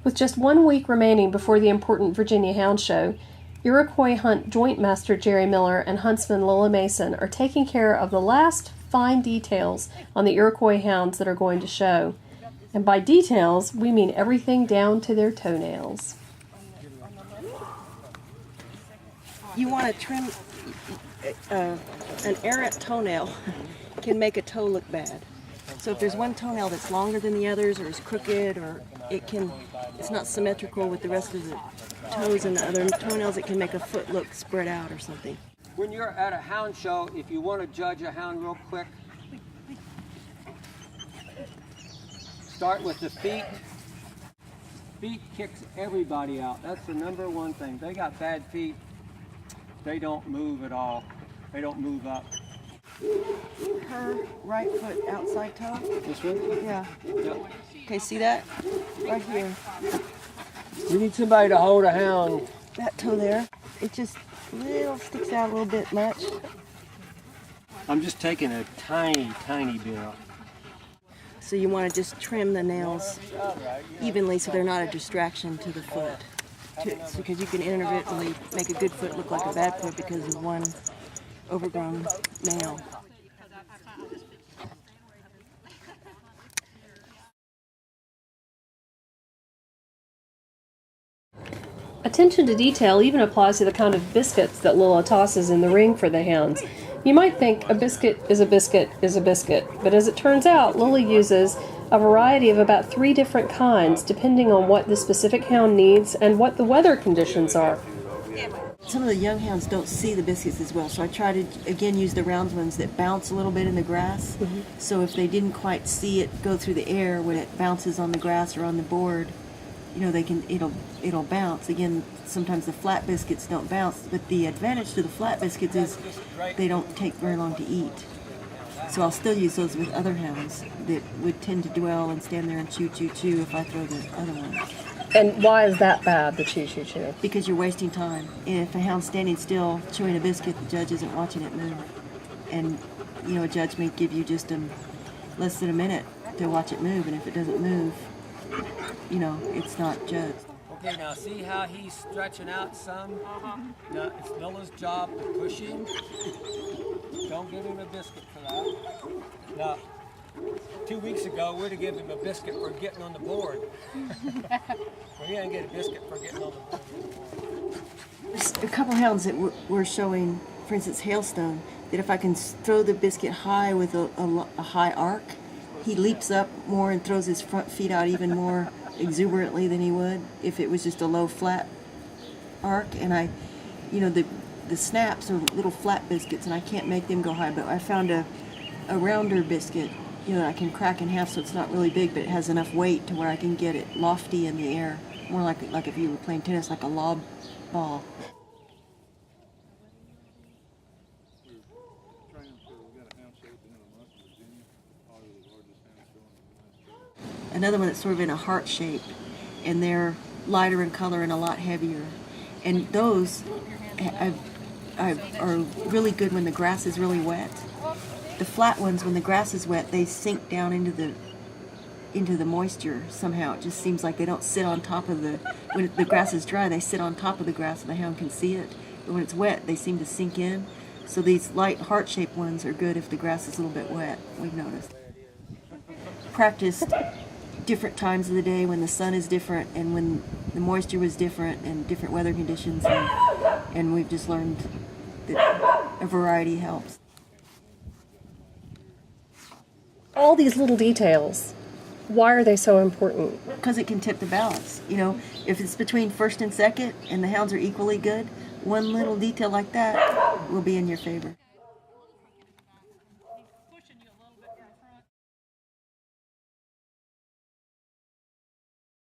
With just 1 week remaining before the important Virginia Hound Show, Iroquois Hunt Joint Master Jerry Miller and huntsman Lila Mason are taking care of the last fine details on the Iroquois hounds that are going to show. And by details, we mean everything down to their toenails. You want to trim an errant toenail can make a toe look bad. So if there's one toenail that's longer than the others or is crooked or it's not symmetrical with the rest of the toes and the other toenails, it can make a foot look spread out or something. When you're at a hound show, if you want to judge a hound real quick, start with the feet. Feet kicks everybody out. That's the number one thing. They got bad feet. They don't move at all. They don't move up. Her right foot outside toe? This one? Yeah. Yep. Okay, see that? Right here. You need somebody to hold a hound. That toe there, it just sticks out a little bit much. I'm just taking a tiny, tiny bit off. So you want to just trim the nails evenly so they're not a distraction to the foot. Because you can inadvertently make a good foot look like a bad foot because of one overgrown nail. Attention to detail even applies to the kind of biscuits that Lila tosses in the ring for the hounds. You might think a biscuit is a biscuit is a biscuit, but as it turns out, Lila uses a variety of about 3 different kinds depending on what the specific hound needs and what the weather conditions are. Some of the young hounds don't see the biscuits as well, so I try to, again, use the round ones that bounce a little bit in the grass. Mm-hmm. So if they didn't quite see it go through the air when it bounces on the grass or on the board, you know, it'll bounce. Again, sometimes the flat biscuits don't bounce, but the advantage to the flat biscuits is they don't take very long to eat. So I'll still use those with other hounds that would tend to dwell and stand there and chew, chew, chew if I throw the other ones. And why is that bad, the chew, chew, chew? Because you're wasting time. And if a hound's standing still chewing a biscuit, the judge isn't watching it move. And, you know, a judge may give you just less than a minute to watch it move, and if it doesn't move, you know, it's not judged. Okay, now see how he's stretching out some? Now, it's Lila's job to push him. Don't give him a biscuit for that. Now, 2 weeks ago, we'd have given him a biscuit for getting on the board. Well, he didn't get a biscuit for getting on the board. There's a couple hounds that we're showing, for instance, Hailstone, that if I can throw the biscuit high with a high arc, he leaps up more and throws his front feet out even more exuberantly than he would if it was just a low flat arc. And the snaps are little flat biscuits and I can't make them go high, but I found a rounder biscuit, you know, that I can crack in half so it's not really big, but it has enough weight to where I can get it lofty in the air, more like if you were playing tennis, like a lob ball. Another one that's sort of in a heart shape, and they're lighter in color and a lot heavier. And those are really good when the grass is really wet. The flat ones, when the grass is wet, they sink down into the moisture somehow. It just seems like they don't sit on top of when the grass is dry, they sit on top of the grass and the hound can see it. But when it's wet, they seem to sink in. So these light heart-shaped ones are good if the grass is a little bit wet, we've noticed. Practiced different times of the day when the sun is different and when the moisture was different and different weather conditions, and we've just learned that a variety helps. All these little details, why are they so important? Because it can tip the balance. You know, if it's between first and second and the hounds are equally good, one little detail like that will be in your favor.